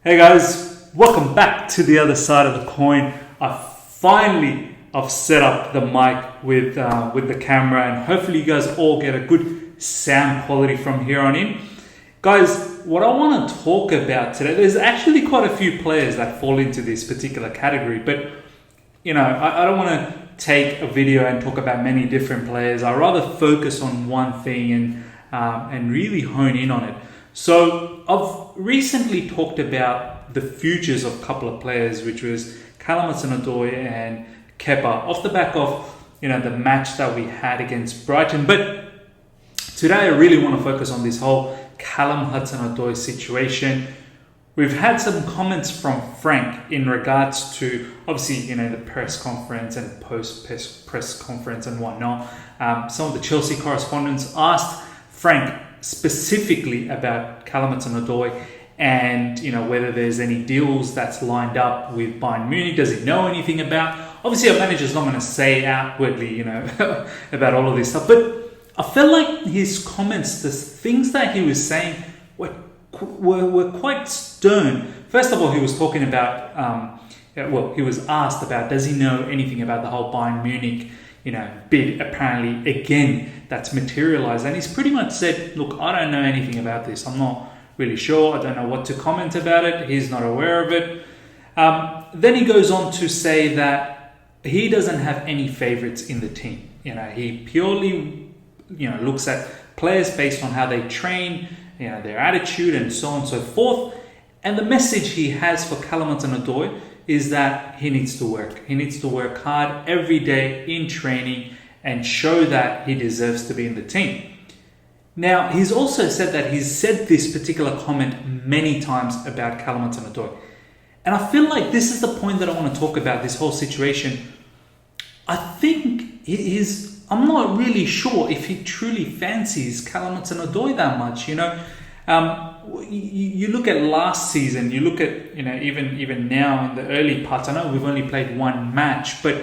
Hey guys, welcome back to the other side of the coin. I've set up the mic with the camera, and hopefully you guys all get a good sound quality from here on in. Guys, what I want to talk about today, there's actually quite a few players that fall into this particular category, but I don't want to take a video and talk about many different players. I rather focus on one thing and really hone in on it. So I've recently talked about the futures of a couple of players, which was Callum HudsonOdoi and Kepa, off the back of the match that we had against Brighton. But today I really want to focus on this whole Callum HudsonOdoi situation. We've had some comments from Frank in regards to obviously the press conference and post press conference and whatnot. Some of the Chelsea correspondents asked Frank specifically about Callum HudsonOdoi and whether there's any deals that's lined up with Bayern Munich. Does he know anything about? Obviously, our manager's not going to say outwardly, about all of this stuff. But I felt like his comments, the things that he was saying, were quite stern. First of all, he was talking about, he was asked about, does he know anything about the whole Bayern Munich bid apparently again that's materialized, and he's pretty much said, look, I don't know anything about this. I'm not really sure. I don't know what to comment about it. He's not aware of it. Then he goes on to say that he doesn't have any favorites in the team. He purely looks at players based on how they train, their attitude and so on and so forth. And the message he has for Callum HudsonOdoi is that he needs to work. He needs to work hard every day in training and show that he deserves to be in the team. Now, he's also said that he's said this particular comment many times about Callum HudsonOdoi. And I feel like this is the point that I want to talk about, this whole situation. I think I'm not really sure if he truly fancies Callum HudsonOdoi that much, You look at last season, you look at, even now in the early parts, I know we've only played one match, but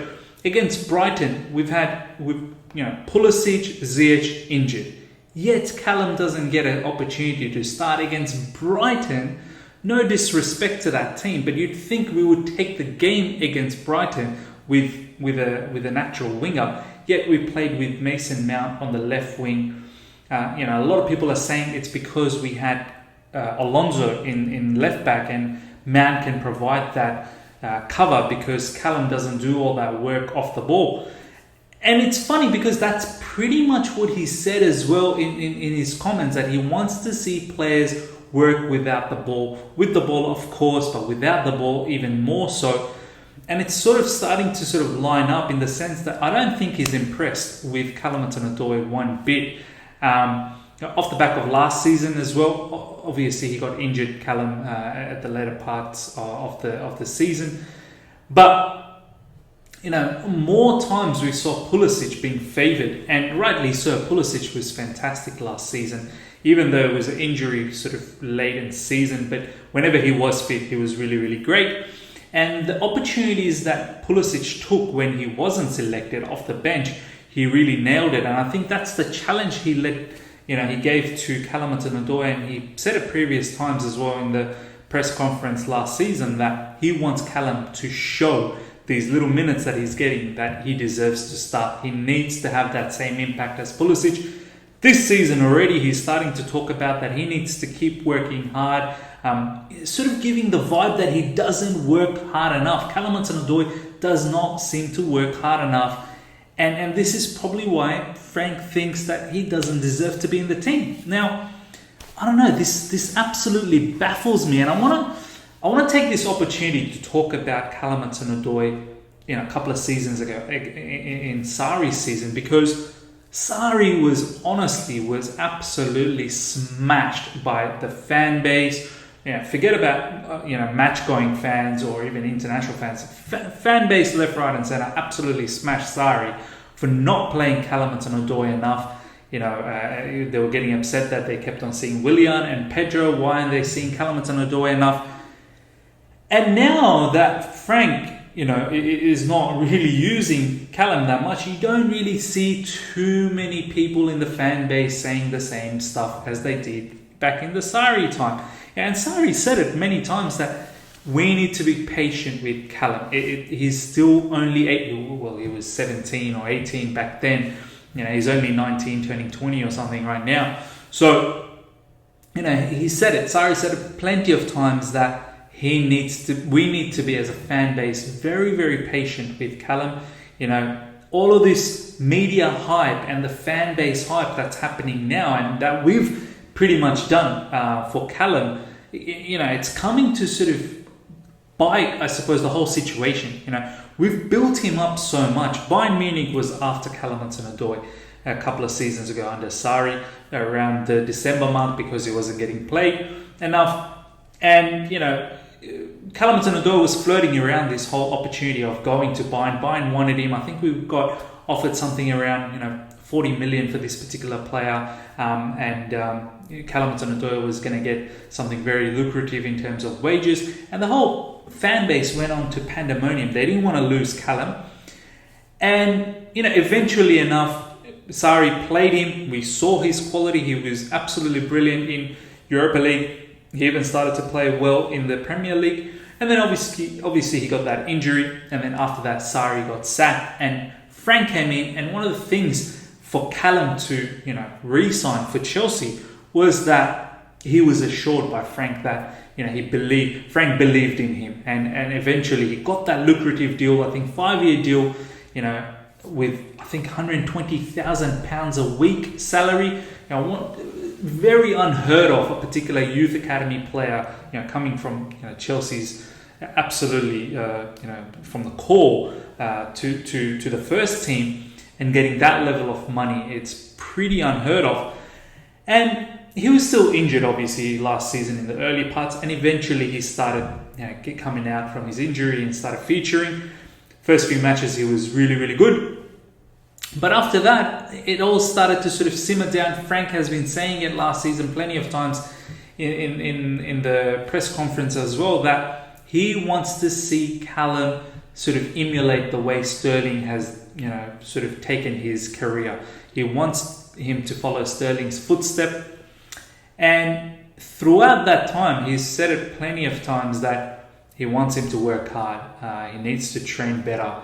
against Brighton, we've Pulisic, Ziyech injured. Yet Callum doesn't get an opportunity to start against Brighton. No disrespect to that team, but you'd think we would take the game against Brighton with an actual winger. Yet we played with Mason Mount on the left wing. A lot of people are saying it's because we had Alonso in left back, and Mount can provide that cover because Callum doesn't do all that work off the ball. And it's funny because that's pretty much what he said as well in his comments, that he wants to see players work without the ball. With the ball, of course, but without the ball even more so. And it's sort of starting to sort of line up in the sense that I don't think he's impressed with Callum HudsonOdoi one bit. Off the back of last season as well, obviously he got injured, Callum, at the later parts of the season. But more times we saw Pulisic being favoured, and rightly so. Pulisic was fantastic last season, even though it was an injury sort of late in the season. But whenever he was fit, he was really, really great. And the opportunities that Pulisic took when he wasn't selected off the bench, he really nailed it. And I think that's the challenge he gave to Callum HudsonOdoi, and he said it previous times as well in the press conference last season that he wants Callum to show these little minutes that he's getting that he deserves to start. He needs to have that same impact as Pulisic. This season already, he's starting to talk about that he needs to keep working hard, sort of giving the vibe that he doesn't work hard enough. Callum HudsonOdoi does not seem to work hard enough. And this is probably why Frank thinks that he doesn't deserve to be in the team. Now, I don't know, this absolutely baffles me, and I want to take this opportunity to talk about Callum HudsonOdoi a couple of seasons ago in Sarri's season, because Sarri was absolutely smashed by the fan base. Forget about match-going fans or even international fans. Fan base left, right, and centre absolutely smashed Sarri for not playing Callum HudsonOdoi enough. They were getting upset that they kept on seeing Willian and Pedro. Why aren't they seeing Callum HudsonOdoi enough? And now that Frank, is not really using Callum that much, you don't really see too many people in the fan base saying the same stuff as they did back in the Sarri time. And Sarri said it many times that we need to be patient with Callum. He's still only 8, well, he was 17 or 18 back then. He's only 19, turning 20 or something right now. So, he said it. Sarri said it plenty of times that we need to be, as a fan base, very, very patient with Callum. All of this media hype and the fan base hype that's happening now, and that we've pretty much done for Callum, it's coming to sort of bite, I suppose, the whole situation. We've built him up so much. Bayern Munich was after Callum Hudson-Odoi a couple of seasons ago under Sarri around the December month because he wasn't getting played enough. And, Callum Hudson-Odoi was flirting around this whole opportunity of going to Bayern. Bayern wanted him. I think we got offered something around, 40 million for this particular player. And Callum Hudson-Odoi was going to get something very lucrative in terms of wages. And the whole fan base went on to pandemonium. They didn't want to lose Callum. And, eventually enough, Sarri played him. We saw his quality. He was absolutely brilliant in Europa League. He even started to play well in the Premier League. And then obviously he got that injury. And then after that, Sarri got sacked. And Frank came in. And one of the things for Callum to, re-sign for Chelsea was that he was assured by Frank that, Frank believed in him. And eventually he got that lucrative deal, I think 5-year deal, with, I think, £120,000 a week salary. Very unheard of, a particular youth academy player, coming from Chelsea's absolutely, from the core to the first team and getting that level of money. It's pretty unheard of. And he was still injured, obviously, last season in the early parts, and eventually he started coming out from his injury and started featuring. First few matches, he was really, really good. But after that, it all started to sort of simmer down. Frank has been saying it last season plenty of times in the press conference as well, that he wants to see Callum sort of emulate the way Sterling has, sort of taken his career. He wants him to follow Sterling's footstep. And throughout that time, he's said it plenty of times that he wants him to work hard. He needs to train better.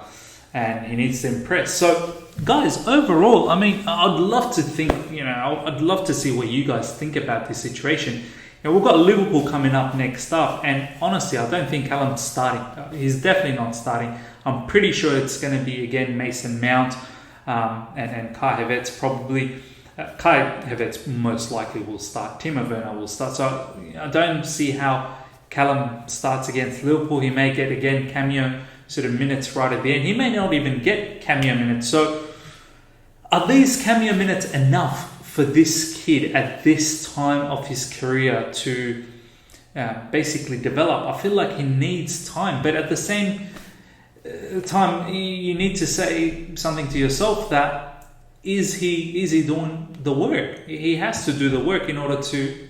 And he needs to impress. So, guys, overall, I'd love to think, I'd love to see what you guys think about this situation. We've got Liverpool coming up next up, and honestly, I don't think Callum's starting. He's definitely not starting. I'm pretty sure it's going to be, again, Mason Mount and Kai Havertz probably. Kai Havertz most likely will start. Timo Werner will start. So, I don't see how Callum starts against Liverpool. He may get, again, cameo sort of minutes right at the end. He may not even get cameo minutes. So are these cameo minutes enough for this kid at this time of his career to basically develop? I feel like he needs time. But at the same time, you need to say something to yourself that is he doing the work? He has to do the work in order to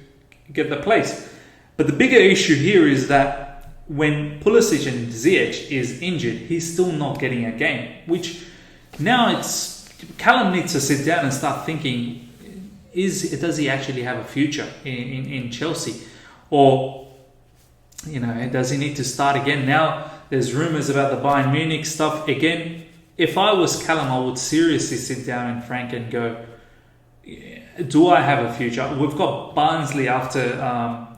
get the place. But the bigger issue here is that when Pulisic and Ziyech is injured, he's still not getting a game. Which now Callum needs to sit down and start thinking: does he actually have a future in Chelsea, or does he need to start again? Now there's rumours about the Bayern Munich stuff again. If I was Callum, I would seriously sit down and Frank and go, do I have a future? We've got Barnsley after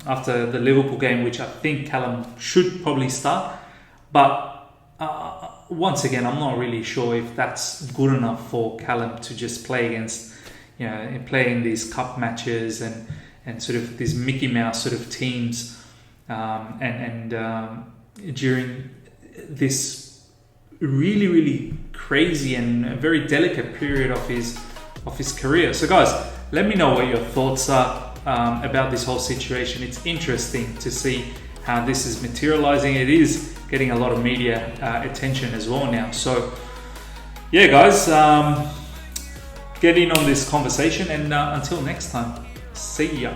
the Liverpool game, which I think Callum should probably start. But once again, I'm not really sure if that's good enough for Callum to just play against, play in these cup matches and sort of these Mickey Mouse sort of teams, and during this really, really crazy and very delicate period of his career. So guys, let me know what your thoughts are about this whole situation. It's interesting to see how this is materializing. It is getting a lot of media attention as well now. So yeah, guys, get in on this conversation, and until next time, see ya.